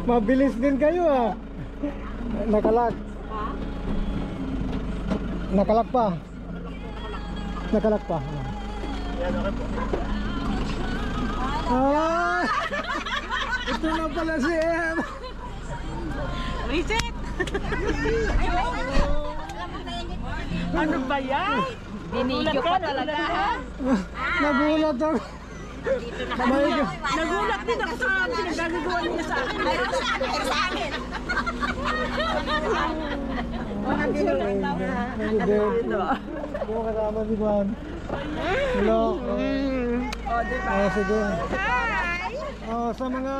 Mabilis din kayo ah. Nakalak. Nakalak pa. Nakalak pa. Yan, okay po. Ah! Ito na pala si Em. Reset! Ano ba yan? Binigyo pa talaga ha? Nagulat ako. Nagulat din ako sa pinagagagawa niya sa akin. Sa akin. Mga ginulat daw. Yung kasama si Juan. Hello. Oh, diba? Sige. Hi! Sa mga...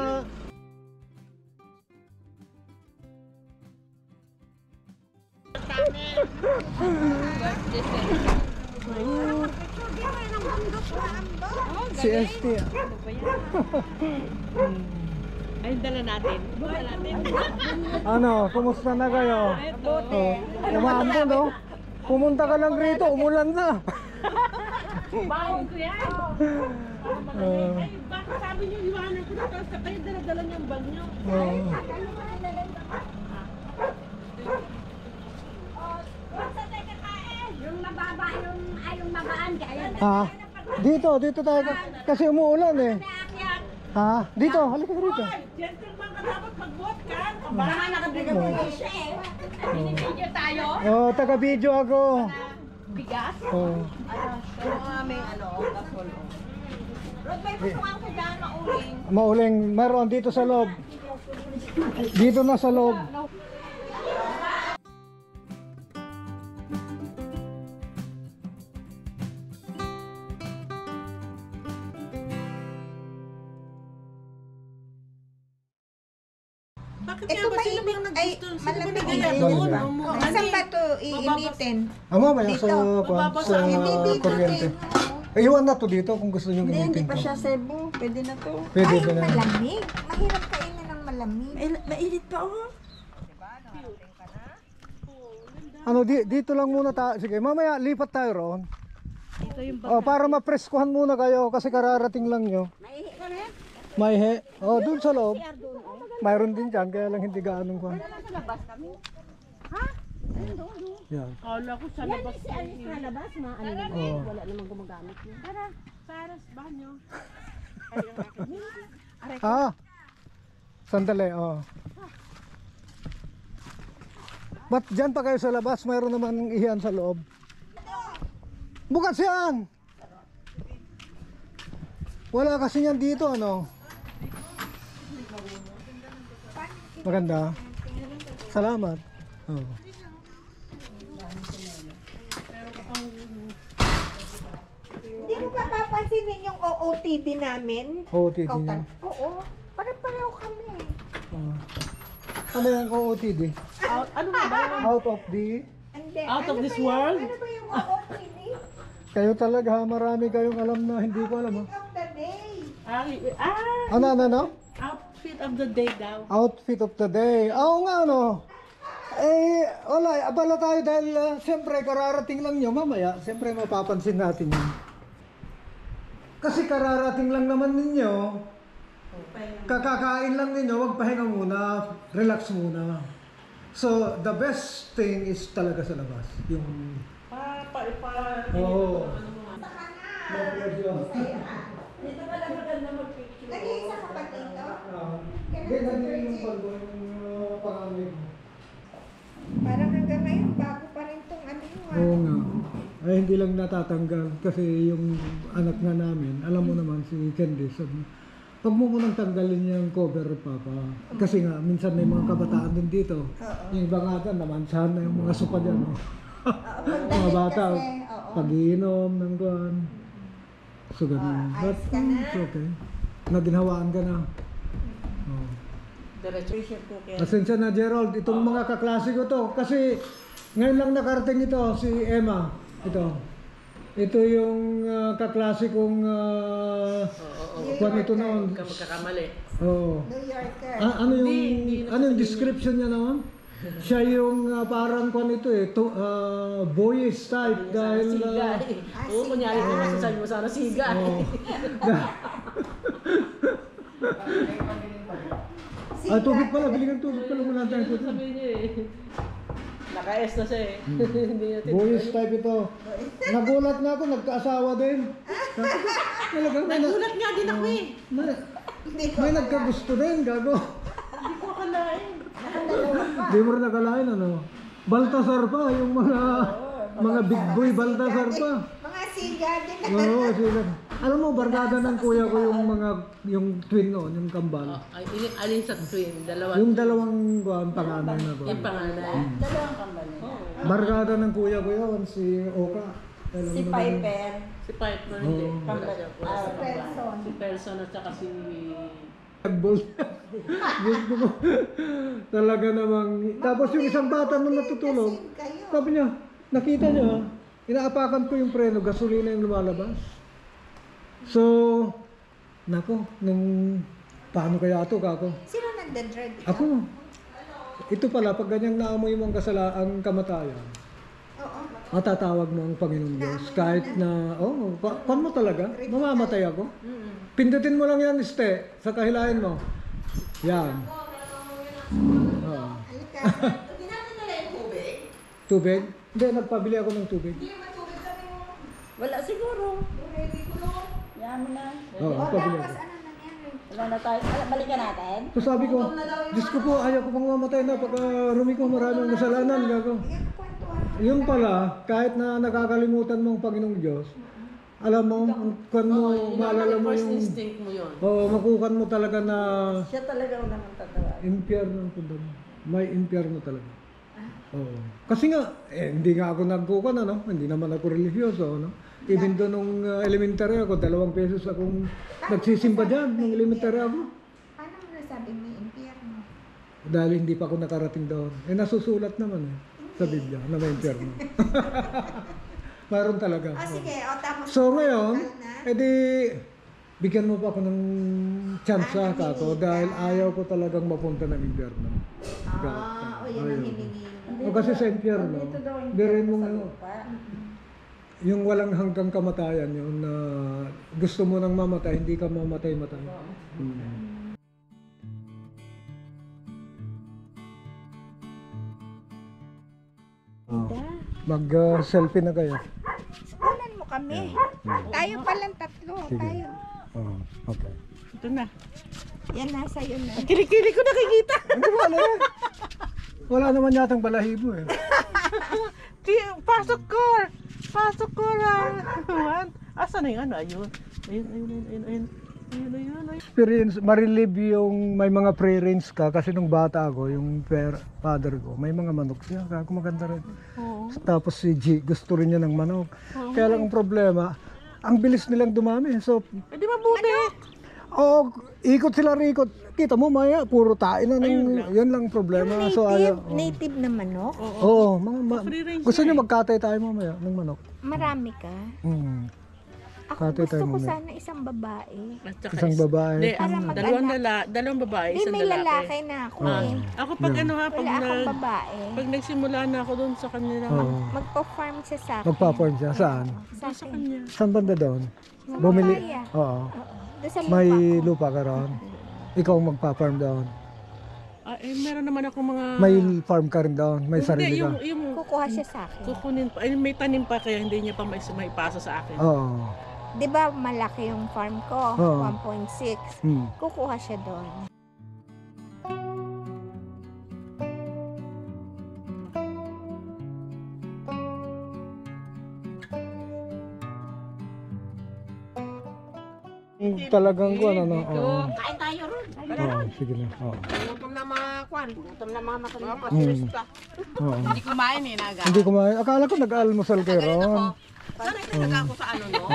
Si ST. Ay, dala natin. Dala natin. Ano, kumusta na kayo? Umaambon, no? Pumunta ka lang rito, umulan na. Baon ko yan. Ay, bakit sabi niyo iwanan ko na tapos kayo dala-dala niyang bag niyo? Yung mababa, yung mabaan kaya. Dito tayo. Kasi umuulan eh. Ha? Dito, halika ka rito. Gentleman ka dapat mag-vote ka. Baka nakabigay mo siya eh. Binibidyo tayo. Taga-video ako. Bigas. May gasol. Rod, may pusukan ko dyan, mauling. Mauling, meron dito sa loob. Dito na sa loob. Bakit Ito nga ba ba sino bang ay, naggusto? Sino ba malamig nagaya din. doon? Saan ba ito iinitin? Mamaya Dito. sa Hindi dito kuryente. din. Iwan na to dito kung gusto nyo Hindi gamitin pa to. siya Cebu. Pwede na to. Pwede Ay, ba na? malamig. Mahirap kainin ng malamig. Mainit pa oh. Ano, dito lang muna tayo. Sige, mamaya lipat tayo roon. Ito yung Para mapreskuhan muna kayo kasi kararating lang nyo. Maihi ka na? Maihe. Doon sa loob. Mayroon din dyan, kaya lang hindi gaanong kuhan. Sa labas kami. Ha? Ayun doon. Yan. Kala ko sa labas. Si Alice sa labas, ano naman. Wala namang gumagamit yun. Tara. Saras banyo. Sandali, Ba't dyan pa kayo sa labas? Mayroon naman ihiyan sa loob. Bukas yan! Wala kasi yan dito, ano? Maganda. Salamat. Hindi mo pa papansinin yung OOTD namin? OOTD niya. Oo. Pare-pareho kami. Ano yung OOTD? Ano ba ba? Out of the... Hindi. Out of Ano this ba yung- world? Ano ba yung OOTD? Kayo talaga, marami kayong alam na hindi ko alam. Of the day. Ano? Outfit of the day daw. Outfit of the day. Oo nga, ano? Wala, abala tayo dahil siyempre kararating lang nyo mamaya. Siyempre mapapansin natin yun. Kasi kararating lang naman ninyo. Kakakain lang ninyo, wag pahinga muna, relax muna. So, the best thing is talaga sa labas. Yung... Oo. Dito pala maganda mag-picture. Nag-iisa ka pa dito? Hindi, nandun yung pangamig. Parang hanggang ngayon, bago pa rin itong ano yun. Oo nga. Ay, hindi lang natatanggal kasi yung anak nga namin, alam mo naman si Candice, sabi, pag mo munang tanggalin yung cover, Papa. Kasi nga, minsan may mga kabataan din dito. Yung iba nga dyan, namansahan na yung mga sopa dyan. Mga bata, pag-iinom ng kuhan. So, ganun. But, it's okay. Naginhawaan ka na. Pasensya na, Gerald. Itong mga kaklase ko to. Kasi, ngayon lang nakarating ito, si Emma. Ito yung kaklase kong kung ito noon. Magkakamali. Oo. New Yorker. Ano yung description niya naman? Siya yung parang kung ito boyish type dahil Siga eh. Oo, kunyari ko masasabi mo sana siga eh. Tubig pala, bili ng tubig pala muna tayo. Sabi niya eh. Naka-S na siya eh. Hindi niya Boyish type ito. Nagulat nga ako, nagkaasawa din. Nagulat nga din ako eh. May nagkagusto din, gago. Hindi ko akalain. Di mo rin nakalain ano. Baltasar pa, yung mga big boy Baltasar pa. Mga siga din. Oo, sila. Alam mo, barkada ng kuya ko yung twin noon, yung kambal. Ay, alin sa twin? Dalawa. Yung dalawang panganay na ko. Yung panganay. Dalawang kambal. Barkada ng kuya ko yun, si Oka. Alam Si mo naman. Piper. Si Piper hindi. Oo. Wala siya. Wala siya kambal. Person. Si Person at saka si... Ball. Gusto ko. Talaga namang. Tapos yung isang bata nung natutulog, sabi niya, nakita niya, inaapakan ko yung preno, gasolina yung lumalabas. So, nako, paano kaya ito, kako? Sino nagda-drug? Ako. Ito pala, pag ganyang naamoy mo ang kamatayan, Oo. matatawag mo ang Panginoon Diyos. Kahit na, paano mo talaga? Mamamatay ako. Pindutin mo lang yan, sa kahilayan mo. Yan. Oo. Halika. Tubig? Hindi, nagpabili ako ng tubig. Wala siguro. Yan mo na. Oo, nagpabili ako. Tapos ano nangyari? Wala na tayo. Balikan natin. So sabi ko, Diyos ko po, ayaw ko pang mamatay na pagka rumi ko maraming kasalanan. Gago. Yan, kwentuhan. Yun pala, kahit na nakakalimutan mo ang Panginoong Diyos, alam mo, maalala mo First yung, instinct mo yun. makukan mo talaga na Siya talaga ang naman tatawa. impyerno ang punta mo. May impyerno talaga. Oo. Kasi nga, hindi nga ako nagkukan, ano? Hindi naman ako religyoso, ano? Even doon nung elementary ako, 2 pesos akong nagsisimba dyan nung elementary ako. Paano mo nasabi may impyerno? Dahil hindi pa ako nakarating doon. Nasusulat naman sa Biblia na may impyerno. Mayroon talaga. O sige, tapos. So ngayon, total na. edi bigyan mo pa ako ng chance kako dahil ayaw ko talagang mapunta ng impyerno. O yun ang hiningi mo. O kasi sa impyerno, birin mo yung walang hanggang kamatayan yun na gusto mo nang mamatay, hindi ka mamatay-matay. Mag-selfie na kayo. Unan mo kami. Tayo palang tatlo. Sige. Tayo. Okay. Ito na. Yan, nasa yun na. Kilikili ko nakikita. Hindi wala yan. Wala naman yatang balahibo eh. Pasok ko! Pasok ko lang! Asan na yung ano? Ayun. Ayun. Experience, marelieve yung may mga pre-range ka kasi nung bata ako, yung father ko, may mga manok siya. Kaya maganda rin. Oo. Tapos si G, gusto rin niya ng manok. Kaya lang ang problema, ang bilis nilang dumami. So, Eh di mabuti. ikot sila rikot. Kita mo, maya, puro tain na. Yun lang ang problema. So, ayaw. Native na manok? Oo, Free range gusto niyo magkatay tayo mamaya ng manok. Marami ka? Ako Katay gusto tayo ko mamaya. sana isang babae. At saka Isang babae. Hindi, Para dalawang babae, Hindi, isang may lalaki. lalaki na ako eh. Ako pag ano ha, Wala akong babae. pag nagsimula na ako doon sa kanila, Oo. Magpa-farm siya sa akin. Magpa-farm siya. Saan? Sa sa akin. kanya. Saan banda doon? Sa Bumili. Makaya. Oo. Doon sa May lupa ko. lupa ka ron. Ikaw magpa-farm doon. Meron naman ako mga... May farm ka rin doon. May sarili ka. yung Kukuha siya sa akin. kukunin pa. Ay, may tanim pa kaya hindi niya pa maipasa sa akin. Oo. Di ba malaki yung farm ko? Oo. 1.6. Kukuha siya doon. Talagang ko ano. Oo. Kain tayo ron. Oo, sige na. Oo. Gutom na mga kwan. Gutom na mga matalima. Oo. Hindi kumain eh, naga. Hindi kumain. Akala ko nag-almusal kayo ron. Sanay talaga ako sa ano, no?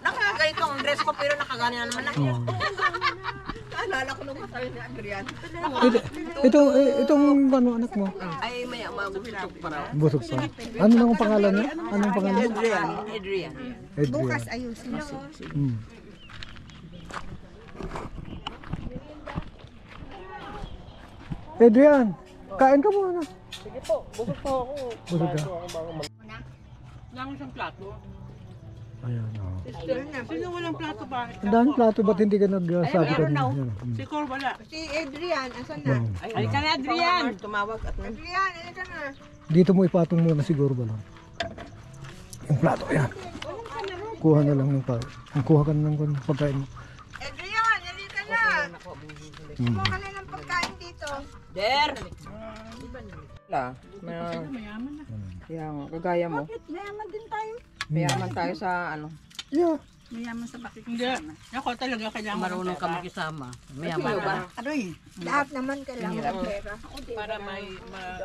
Nakaganito ang dress ko pero nakaganyan naman ako. Naalala ko nung masal ni Adrian. Itong ano, anak mo? Ay, may mabusok pa raw. Busog pa. Ano nang pangalan niya? Anong pangalan niya? Adrian. Adrian. Adrian. Bukas ayusin mo. Adrian, Kain ka muna. Sige po, busog po ako. Busog ka. Lang isang plato. Ayan, oh. Sino walang plato ba? Ang daming plato, ba't hindi ka nagsabi ka din? Yan, Si Cor wala. Si Adrian, asan na? yan. Ay ka na, Adrian! Tumawag at Adrian, asan na? Dito mo ipatong muna siguro ba lang? Yung plato, yan. Kuha na lang ng plato. Kuha ka na ng pagkain mo. Adrian, halika na. Kumuha ka na ng pagkain dito. Der! Mayaman na. Yang kagaya mo. Mayaman din tayo. Mayaman tayo sa ano. Yeah. Mayaman sa bakit. Hindi. Ako talaga kailangan marunong ka makisama. Mayaman ba? Lahat naman kailangan ng pera. Para may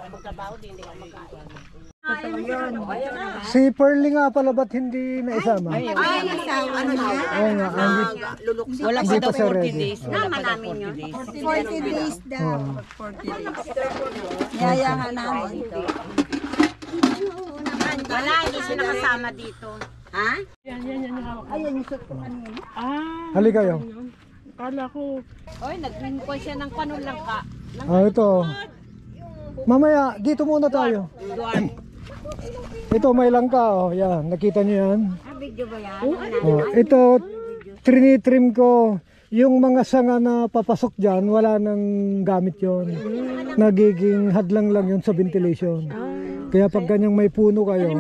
magtrabaho din, hindi ka mag-aaral. Si Pearly nga pala, ba't hindi naisama? Ay, ano niya? Oo nga, Luluksa. Wala hindi pa siya ready. Naman namin yun. 40 days daw. 40 days. Yayahan namin ito. Wala, hindi sila kasama dito. Ha? Yan yung hawak. Ayan yung suot ko kanina. Ah, Halika kayo. kala ko. Oy, nag-inquire siya ng panulang ka. Ito. Mamaya, dito muna tayo. Ito, may langka. Oh. Yan, nakita niyo yan? Video ba yan? Oh, ito, trinitrim ko. Yung mga sanga na papasok dyan, wala nang gamit yon. Nagiging hadlang lang yun sa ventilation. Kaya pag ganyang may puno kayo,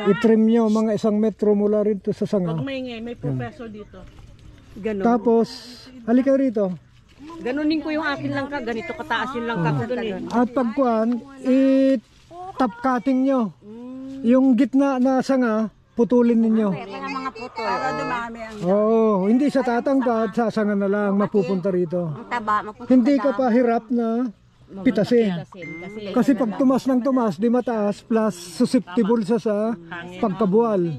itrim nyo mga 1 metro mula rito sa sanga. Pag maingay, may professor dito. Tapos, halika rito. Ganunin ko yung akin lang ka. Ganito kataas yung lang ka ko dun eh. At pagkuhan, i-top cutting nyo. Yung gitna na sanga, putulin ninyo. Kaya mga putol. Para dumami ang Oo, hindi siya tatangkad, sasanga na lang, mapupunta rito. Ang taba, mapupunta. Hindi ka pa hirap na pitasin. Kasi pag tumas ng tumas, di mataas, plus susceptible siya sa pagkabual.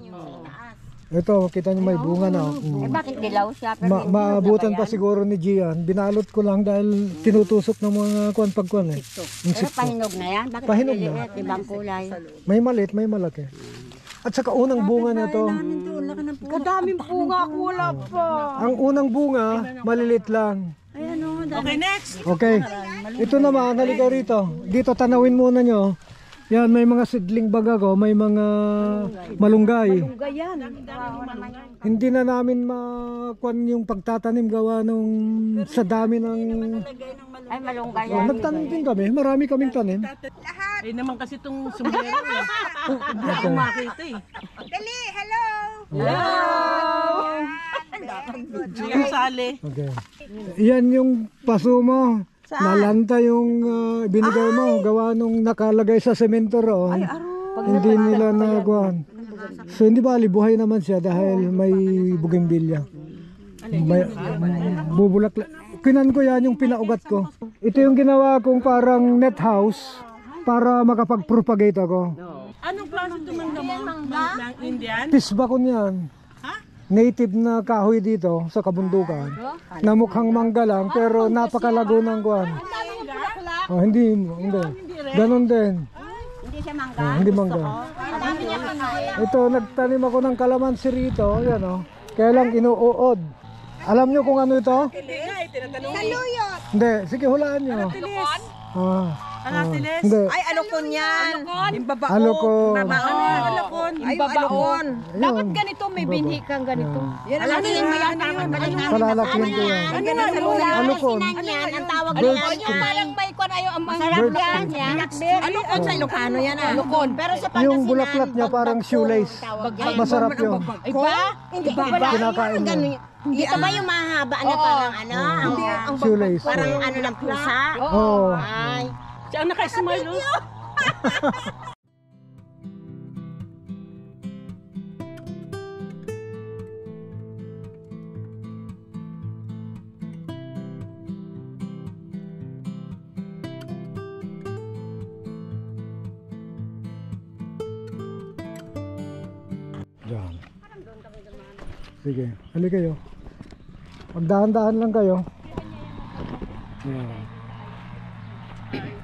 Ito, kita niyo may bunga na. Eh bakit dilaw siya? Pero Maabutan pa siguro ni Gian. Binalot ko lang dahil tinutusok ng mga kuwan-pagkuan eh. pero pahinog na yan. Bakit Pahinog na. maliliit? Ibang kulay. May maliit, may malaki. At saka unang bunga nito, Kadaming bunga ako wala pa. ang unang bunga, malilit lang. Okay, next! Okay. Ito naman, halika rito. Dito tanawin muna nyo. Yan, may mga sidling baga ko, may mga malunggay. Gayan. Hindi na namin makuan yung pagtatanim gawa nung sa dami ng... Ay malunggay Oh, yan. nagtanim din kami, marami kaming tanim. Eh naman kasi itong sombrero eh. Hindi ako makita eh. Dali, hello! Yung sali. Okay. Yan yung paso mo. Nalanta yung binigay mo, gawa nung nakalagay sa semento roon. Hindi nila nagawan. So hindi bali, buhay naman siya dahil may bugimbilya. May, bubulak. Kinan ko yan yung pinaugat ko. Ito yung ginawa kong parang net house para makapag-propagate ako. Anong klase ito ng Indian? Pisbakon yan. Native na kahoy dito sa kabundukan. Na mukhang mangga lang pero napakalago ng kuwan. Oh, hindi. Ganon din. Hindi siya mangga. Hindi mangga. Kadami niya kinain. Ito, nagtanim ako ng kalamansi rito. Yan oh. Kaya lang inuuod. Alam nyo kung ano ito? Saluyot! Hindi, sige hulaan nyo. Anatilis? Hindi. Ay, alokon yan. Yung babaon. Alokon. Alokon. Ay, babaon. Dapat Ganito may binhi kang ganito. Alakilin mo yan. Palalakihin ko yan. Alokon. Ang tawag Bird niya. seed. Parang may kwan ayo ang Bird yan. seed. Alokon sa Ilocano yan. Alokon. Pero sa Yung bulaklat niya parang shoelace. Masarap yun. Hindi ba? Kinakain mo. Ito ba yung mahaba na parang ano? Ang Shoelace. parang ano ng pusa? Oo. Ay. Siya ang naka-smile oh. Diyan. Sige, hali kayo. Magdahan-dahan lang kayo. Yan.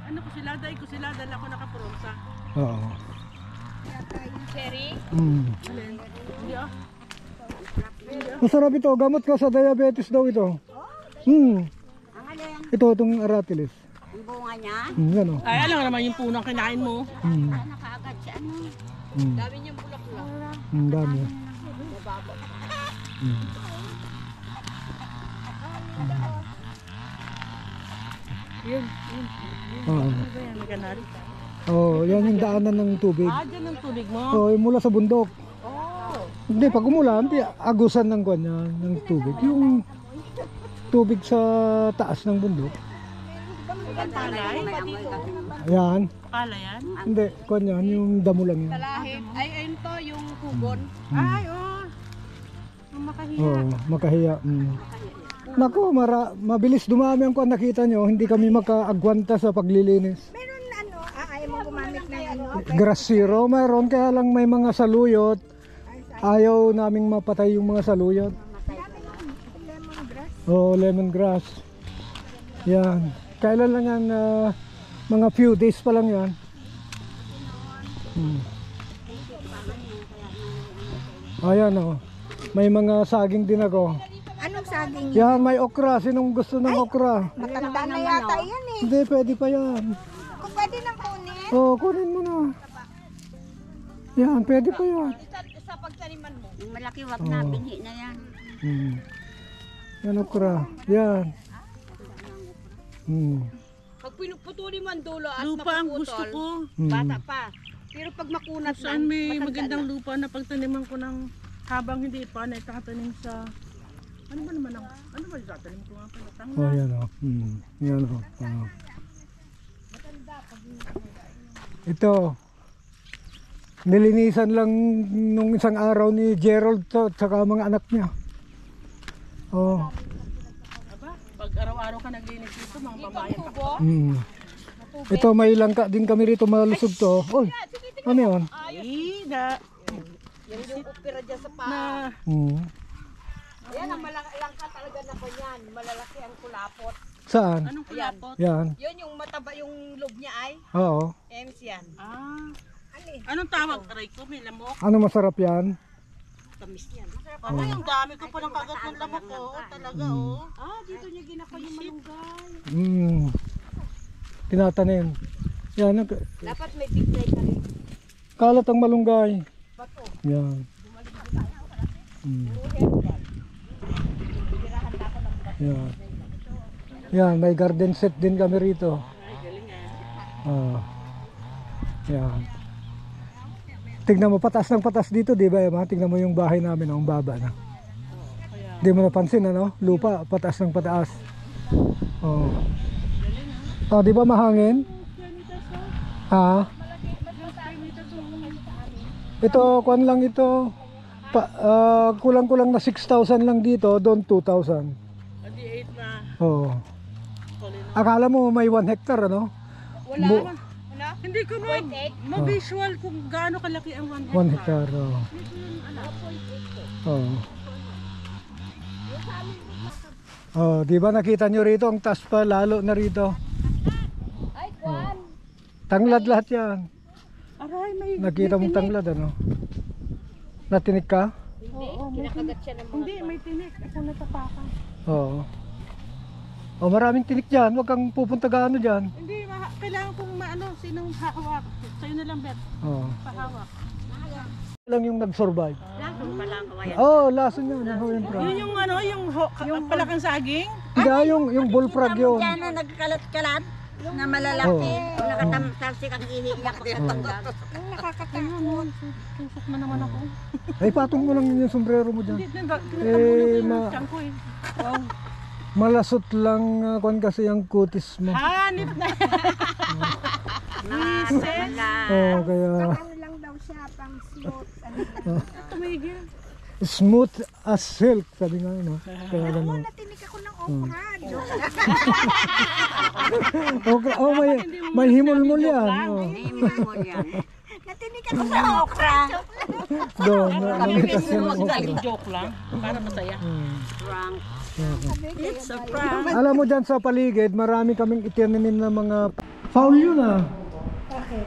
Ano ko sila, dala ko nakapromsa. Oo. Cherry? Hindi ah. Masarap ito. Gamot ka sa diabetes daw ito. Ito, itong aratilis. Ang bunga bunga niya. Yan o. Ay, alam nga naman yung puno ang kinain mo. Nakaagad siya, ano. Dami niyang bulaklak. Ang dami. Yun. Oo. Ano ba yan? May kanari. Oh, yan yung daanan ng tubig. Ah, dyan ang tubig mo. Oh, yung mula sa bundok. Oh. Hindi, pag umulan, agusan ng kanya ng tubig. Yung tubig sa taas ng bundok. Palay? Ayan. Pala yan? Hindi, kanya, yung damo lang yun. Talahib. Ay, ayun to, yung kubon. Ay, oh. Ang makahiya. Oo, makahiya. Naku, mabilis dumami ang kung nakita nyo. Hindi kami makaagwanta sa paglilinis. Meron ano, ayaw mo gumamit ng ano. Grass zero, mayroon. Kaya lang may mga saluyot. Ayaw naming mapatay yung mga saluyot. Lemongrass. Oh, lemongrass. Yan. Kailan lang yan, mga few days pa lang yan. Ayan oh. May mga saging din ako. Anong saging? Yan, may okra. Sinong gusto ng okra? Matanda na yata yan eh. Hindi, pwede pa yan. Kung pwede nang kunin. Oh, kunin mo na. Yan, pwede pa yan. Sa pagtaniman mo. Yung malaki wag na, binhi na yan. Yan okra. Yan. Pag pinuputuli mo ang dulo at lupa ang gusto ko. Bata pa. Pero pag makunat Saan may magandang lupa na pagtaniman ko ng habang hindi pa na itatanim sa ano ba naman ang ano ba itatanim ko nga pala tanga. Oh, yan oh. Yan oh. Ito. Nilinisan lang nung isang araw ni Gerald to at saka mga anak niya. Oh. Aba, pag araw-araw ka naglinis dito mga babae ka. Ito may langka din kami rito malusog to. Oy. Ano 'yon? Ay, na yung opera dyan sa paa. na Yan ang malangka talaga na pa yan. Malalaki ang kulapot. Saan? anong kulapot? Yan. Yun yung mataba yung loob niya ay. Oo. Ems yan. Ah. Anong tawag? Aray ko, may lamok. Ano masarap yan? Tamis yan. Ano yung dami ko pa ng kagat ng lamok ko. Talaga oh. Ah, dito niya ginapa yung malunggay. Tinatanim. Yan. Dapat may big tray ka rin. Kalat ang malunggay. Yan. Yan. Yan, may garden set din kami rito. Yan. Tignan mo, patas ng patas dito, di ba? Tignan mo yung bahay namin, ang baba na. Di mo napansin, ano? Lupa, patas ng pataas. Oh. Oh, di ba mahangin? Ha? Ito, kuan lang ito. Kulang-kulang na 6,000 lang dito, doon 2,000. Adi 8 na. Oo. Akala mo may 1 hectare, ano? Wala naman. Wala. Hindi ko ma-visual kung gaano kalaki ang 1 1 hectare, oo. Oo. Oh, di ba nakita nyo rito ang taas pa lalo na rito. Ay, kuan. Tanglad lahat 'yan. Aray, may Nakita mong tanglad, ano? Natinik ka? Kinakagat siya ng mga hindi, may tinik. Ako natapakan. Oo. Oh, maraming tinik diyan. Huwag kang pupunta gaano diyan. Hindi, kailangan kong maano, sinong hawak. Sa'yo na lang, Bet. Oo. Pahawak. Lang yung nag-survive. lason pala ang kawayan. Oh, lason yun. Yung Yun yung ano, yung palakang saging. Hindi, yung bullfrog yun. Yan na nagkalat-kalat na malalaki. Nakatamtalsik ang ihiyak ko sa tanggap. Yung nakakatakot. Tusok na naman ako. Ay, patong mo lang yung sombrero mo dyan. Hindi, Eh, ko eh. malasot lang kung kasi ang kutis mo. Hanip na. Oh, kaya Ano lang daw siya, pang smooth. Tumigil. smooth as silk, sabi nga, no? Kaya gano'n. Natinig ako ng okra. Joke. Okay, oh, may himol-mol yan. Oh. Natinig ako ng okra. Doon, namitas yan ang okra. Joke lang. Para masaya. It's a prank. Alam mo dyan sa paligid, marami kaming itinanim na mga... Foul yun ah. Bakit?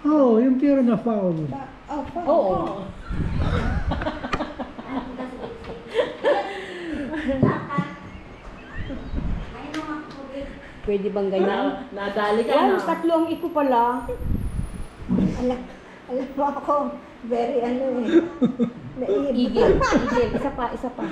Oh, yung tira na foul. Oo. Pwede bang ganyan? Nadali ka Wow, na. tatlo ang iko pala. Alam mo ako, very Igil. Isa pa.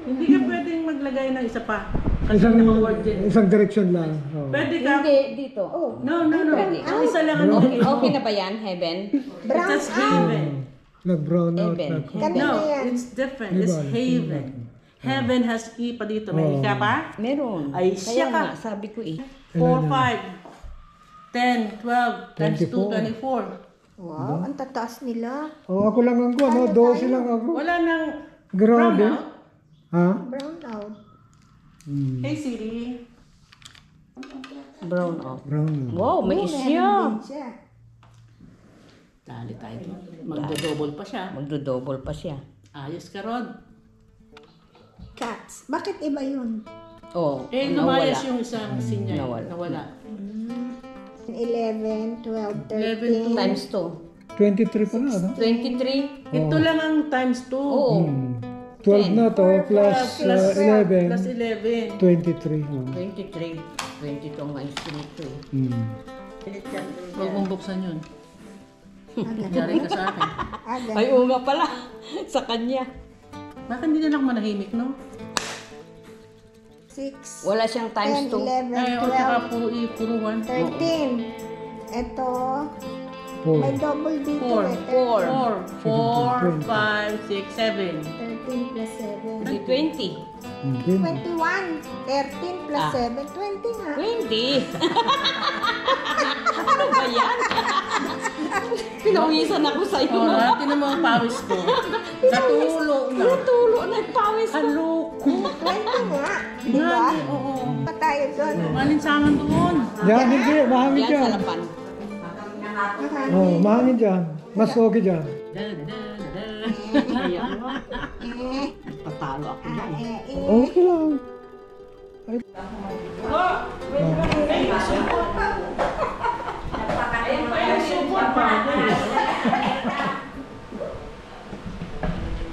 Hindi ka pwedeng maglagay ng isa pa. Kasi naka-word din. Isang direction lang. Oh. Pwede ka. Hindi, dito. No. Pwede. Ang isa lang ang Okay, nilagay mo. okay na ba yan, Heaven? It says haven. Nag-brown out. Heaven. No, yan. it's different. Diba? It's haven. Heaven has E pa dito. May ika pa? Meron. Ay, Kaya siya ka. nga, sabi ko eh. 4, 5, 10, 12, times 2, 24. Wow, ang tataas nila. Oh, ako lang ang ko, no? 12 lang ako. Wala nang Grabe. brown out. Ha? Brown out. Hey Siri. Brown out. Brown out. Wow, may isya. Din siya. Dali tayo. Magdo-double pa siya. Magdo-double pa siya. Ayos ka, Rod. Cats. Bakit iba yun? Oh, Eh, lumayas yung isang sinya. Nawala. Nawala. 11, 12, 11 13. Times 23 pala, no? 2. 23. Ito lang ang times 2. Oo. 12 na to, plus Plus 11. Plus 11. 23. Oh. 23. 22 ang mais ko nito eh. Huwag mong buksan yun. Yari ka sa akin. Aga. Ay, oo nga pala. Sa kanya. Bakit hindi na lang manahimik, no? 6, Wala siyang times 10, 2. 11, Ay, o tsaka puro 1. 13. Ito, 4. may double dito 4. eh. 4, 5, 6, 7. 13 plus 7. Di 20. 21. 13 plus 7. 20 nga. 20. Ano ba yan? Pinawisan ako sa iyo. Oh, tinan mo ang pawis ko. Katulo na. Tulo, nagpawis ko. Kaloko. 20 nga. Di ba? Nga, oo. Pa tayo doon. Malinsangan doon. Yan, hindi. Mahangin Yan dyan. sa lapan. Oh, mahangin dyan. Mas okay dyan. Patalo ako dyan. Okay lang.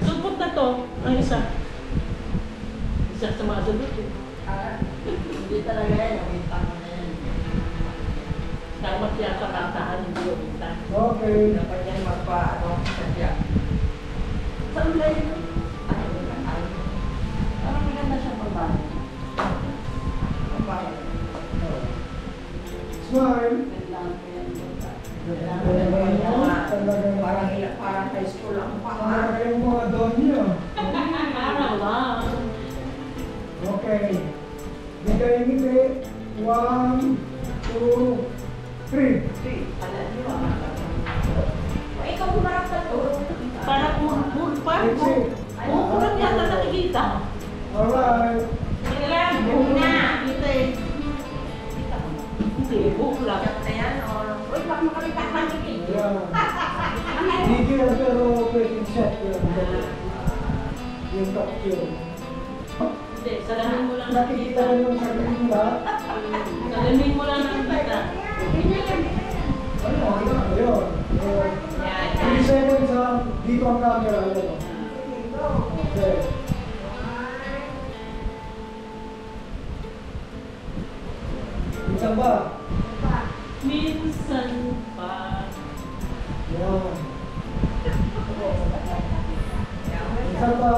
Supot na to. Ang isa. Isa sa mga dulot eh. Hindi talaga yan. Nakita mo na yan. Tama siya sa kantahan. Hindi yung minta. Okay. Dapat yan magpa-ano, sadya. Saan ba yun? Parang maganda siya pagbahay. Smile. Parang high school lang pa. Para kayong mga don niyo. Araw lang. Okay. Bigay ngiti. 1, 2, 3. Ikaw bumarap sa to. Parang mul pa. Exit. Oo, kurang yata nakikita. Alright. Kailangan buhok na. Kita eh. Hindi, buhok lang. Na yan, or... Uy, baka makalimutan ka ng video. Yan. Hindi yan pero pwedeng shot yun. Yung top yun. Hindi, salamin mo lang Nakikita nakikita. mo yung sarili mo lahat? Salamin mo lang nakikita. Ano? Ayun. Ayun. 3 seconds ha. Dito ang camera. Ayun. Okay. Minsan ba? Minsan pa. Yan. Minsan ba?